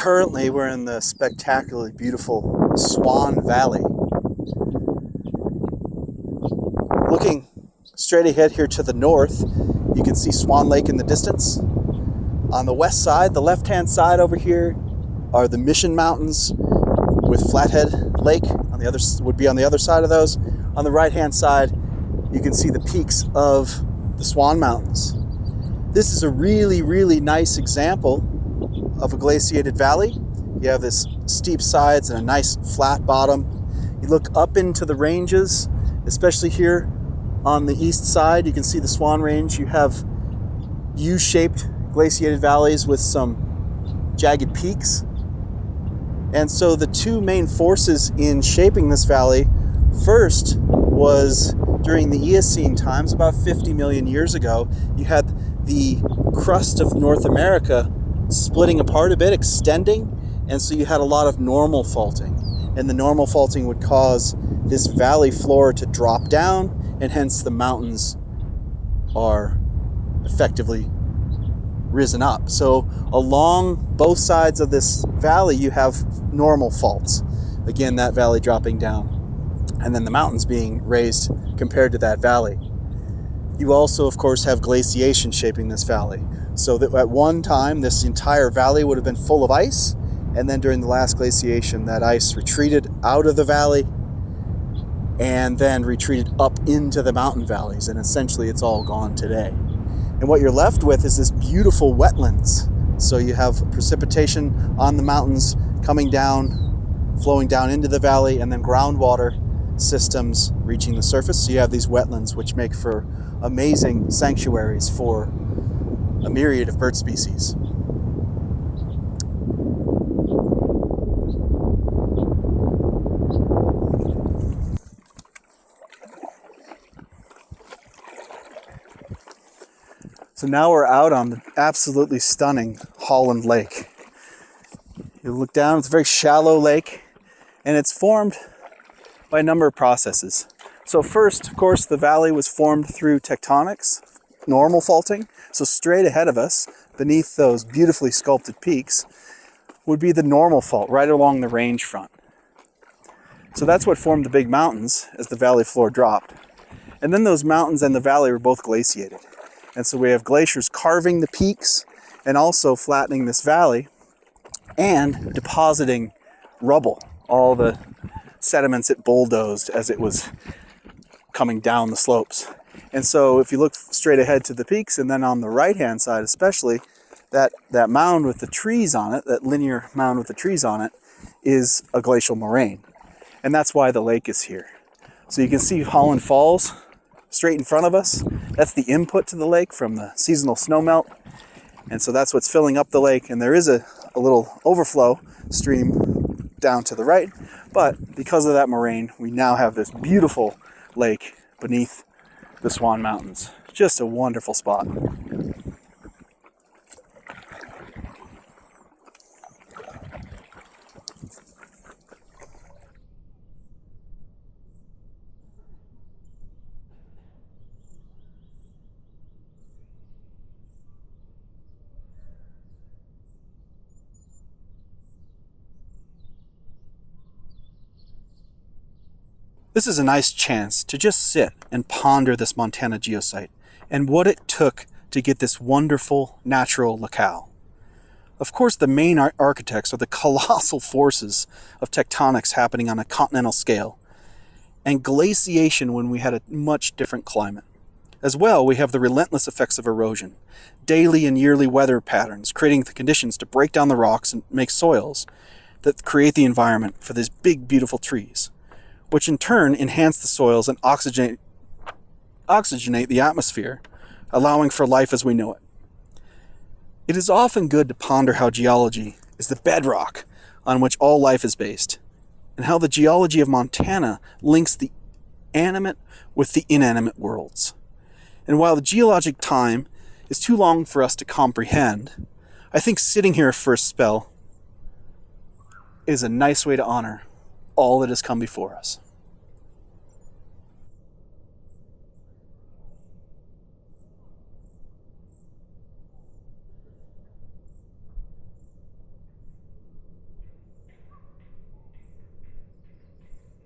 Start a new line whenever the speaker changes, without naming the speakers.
Currently, we're in the spectacularly beautiful Swan Valley. Looking straight ahead here to the north, you can see Swan Lake in the distance. On the west side, the left-hand side over here, are the Mission Mountains with Flathead Lake. On the other would be on the other side of those. On the right-hand side, you can see the peaks of the Swan Mountains. This is a really, really nice example of a glaciated valley. You have this steep sides and a nice flat bottom. You look up into the ranges, especially here on the east side, you can see the Swan Range. You have U-shaped glaciated valleys with some jagged peaks. And so the two main forces in shaping this valley, first was during the Eocene times, about 50 million years ago. You had the crust of North America splitting apart a bit, extending, and so you had a lot of normal faulting. And the normal faulting would cause this valley floor to drop down, and hence the mountains are effectively risen up. So along both sides of this valley, you have normal faults. Again, that valley dropping down, and then the mountains being raised compared to that valley. You also, of course, have glaciation shaping this valley. So that at one time, this entire valley would have been full of ice, and then during the last glaciation, that ice retreated out of the valley and then retreated up into the mountain valleys, and essentially it's all gone today. And what you're left with is this beautiful wetlands. So you have precipitation on the mountains coming down, flowing down into the valley, and then groundwater systems reaching the surface. So you have these wetlands, which make for amazing sanctuaries for a myriad of bird species. So now we're out on the absolutely stunning Holland Lake. You look down, it's a very shallow lake, and it's formed by a number of processes. So first, of course, the valley was formed through tectonics, normal faulting. So straight ahead of us, beneath those beautifully sculpted peaks, would be the normal fault right along the range front. So that's what formed the big mountains as the valley floor dropped. And then those mountains and the valley were both glaciated. And so we have glaciers carving the peaks and also flattening this valley and depositing rubble, all the sediments it bulldozed as it was coming down the slopes. And so if you look straight ahead to the peaks, and then on the right-hand side especially, that mound with the trees on it, that linear mound with the trees on it, is a glacial moraine. And that's why the lake is here. So you can see Holland Falls straight in front of us. That's the input to the lake from the seasonal snowmelt. And so that's what's filling up the lake. And there is a little overflow stream down to the right. But because of that moraine, we now have this beautiful lake beneath the Swan Mountains. Just a wonderful spot. This is a nice chance to just sit and ponder this Montana geosite and what it took to get this wonderful natural locale. Of course, the main architects are the colossal forces of tectonics happening on a continental scale, and glaciation when we had a much different climate. As well, we have the relentless effects of erosion, daily and yearly weather patterns creating the conditions to break down the rocks and make soils that create the environment for these big, beautiful trees, which in turn enhance the soils and oxygenate the atmosphere, allowing for life as we know it. It is often good to ponder how geology is the bedrock on which all life is based, and how the geology of Montana links the animate with the inanimate worlds. And while the geologic time is too long for us to comprehend, I think sitting here for a spell is a nice way to honor all that has come before us.